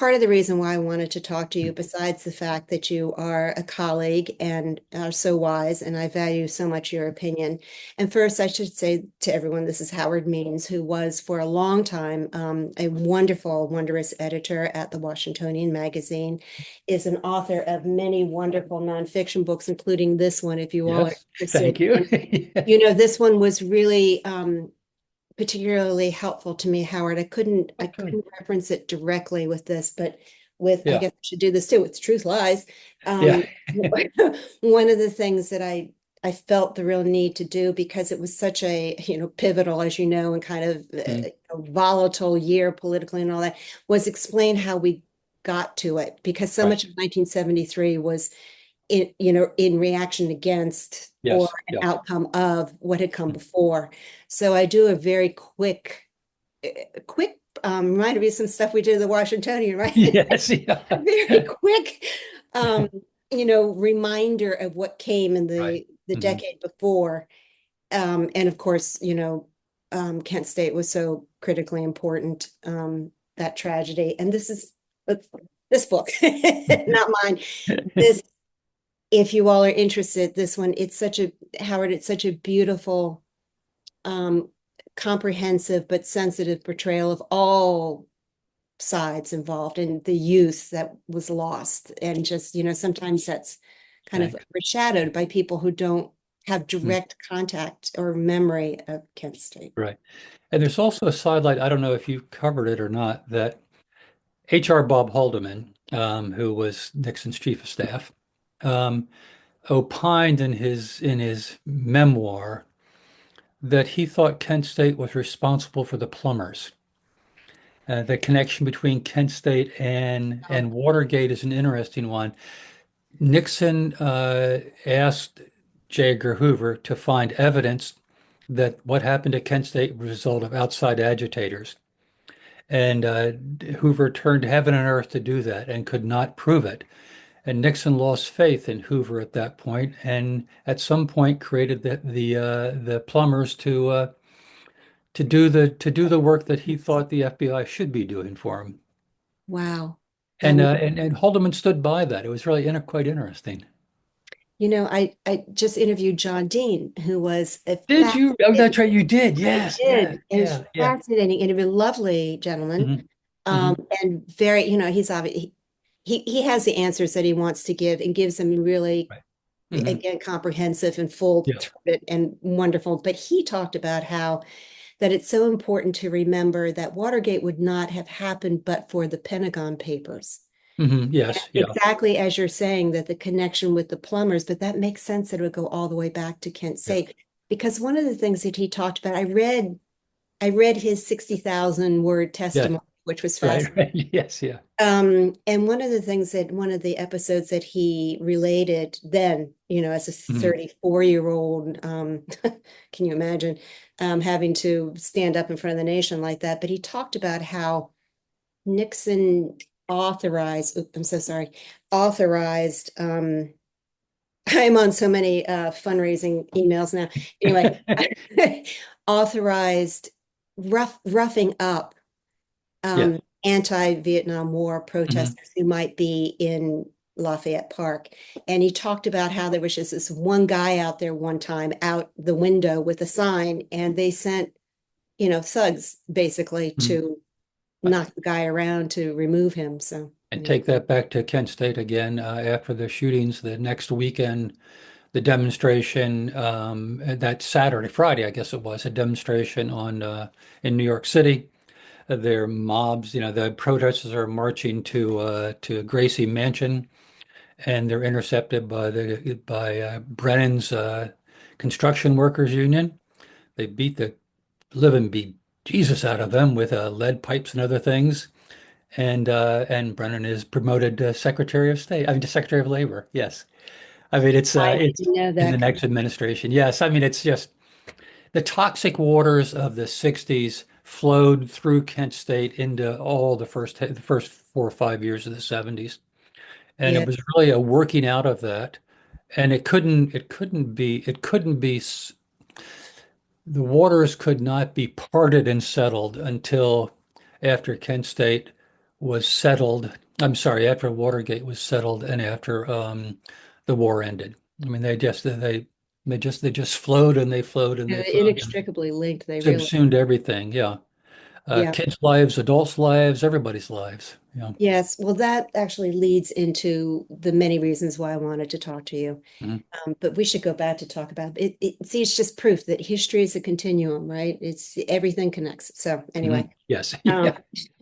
part of the reason why I wanted to talk to you, besides the fact that you are a colleague and are so wise, and I value so much your opinion. And first, I should say to everyone, this is Howard Means, who was for a long time a wonderful, wondrous editor at the Washingtonian magazine, is an author of many wonderful nonfiction books, including this one, if you all are Yes, interested. thank you. And, you know, this one was really particularly helpful to me, Howard. I Okay. couldn't reference it directly with this, but with I Yeah, guess I should do this too with Truth Lies. yeah. Um, one of the things that I felt the real need to do because it was such a, pivotal, as you know, and kind of Mm, volatile year politically and all that, was explain how we got to it, because so right. much of 1973 was in reaction against or Yes. an Yeah. outcome of what had come Mm. before. So I do a very quick reminder me of some stuff we did in the Washingtonian, right? Yes. Yeah. A very quick, um, reminder of what came in Right. the Hmm. decade before. And of course, Kent State was so critically important, that tragedy. And uh, this book, not mine. This if you all are interested, this one, it's such a, Howard, it's such a beautiful, um, comprehensive but sensitive portrayal of all sides involved and the youth that was lost. And just, sometimes that's kind of Thanks. overshadowed by people who don't have Mm, direct contact or memory of Kent State. right. And there's also a sidelight, I don't know if you covered it or not, that H.R. Bob Haldeman, who was Nixon's chief of staff, um, opined in his memoir that he thought Kent State was responsible for the plumbers. The connection between Kent State and Watergate is an interesting one. Nixon asked J. Edgar Hoover to find evidence that what happened at Kent State was a result of outside agitators. And Hoover turned heaven and earth to do that and could not prove it. And Nixon lost faith in Hoover at that point, and at some point created the plumbers to do the work that he thought the FBI should be doing for him. Wow. And And Haldeman stood by that. It was really quite interesting. I just interviewed John Dean, who was a Did you? Oh, fascinating, that's right. You did. I Yes. Yeah. did. It was Yeah. Yeah. fascinating interview, lovely gentleman. Hmm. Hmm. And very, he's obviously he has the answers that he wants to give and gives them really, Right. Hmm. again, comprehensive and full Yeah. throated and wonderful. But he talked about how that it's so important to remember that Watergate would not have happened but for the Pentagon Papers. Hmm. Yes. Yeah. Exactly as you're saying, that the connection with the plumbers, but that makes sense that it would go all the way back to Kent Yeah. State. Because one of the things that he talked about, I read his 60,000 word Yes. testimony, which was Right. fascinating. Right. Yes. Yeah. And one of the episodes that he related then, as a Hmm. 34-year-old, can you imagine, having to stand up in front of the nation like that? But he talked about how Nixon authorized, oops, I'm so sorry, authorized, I'm on so many fundraising emails now. Anyway, authorized roughing up Yes. anti-Vietnam War Hmm. protesters who might be in Lafayette Park. And he talked about how there was just this one guy out there one time out the window with a sign, and they sent, thugs basically Hmm. to knock the guy around to remove him. So And anyway. take that back to Kent State again. After the shootings, the next weekend, the demonstration, that Saturday, Friday, I guess it was, a demonstration in New York City. Their mobs, the protesters are marching to Gracie Mansion, and they're intercepted by Brennan's construction workers union. They beat the living beat Jesus out of them with lead pipes and other things. And Brennan is promoted to Secretary of State. I mean, to Secretary of Labor. Yes. I mean, I it's didn't know in the that. next administration. Yes. I mean, it's just the toxic waters of the 60s flowed through Kent State into all the first 4 or 5 years of the 70s. And it Yeah. was really a working out of that. And the waters could not be parted and settled until after Kent State was settled. I'm sorry, after Watergate was settled and after the war ended. I mean, they just flowed and they flowed and they They're flowed and inextricably linked. They really, subsumed everything. Yeah. yeah. Kids' lives, adults' lives, everybody's lives. Yeah. Yes. Well, that actually leads into the many reasons why I wanted to talk to you. Mhm. But we should go back to talk about it. See, it's just proof that history is a continuum, right? It's everything connects. So anyway, Mhm. Yes. um, Yeah.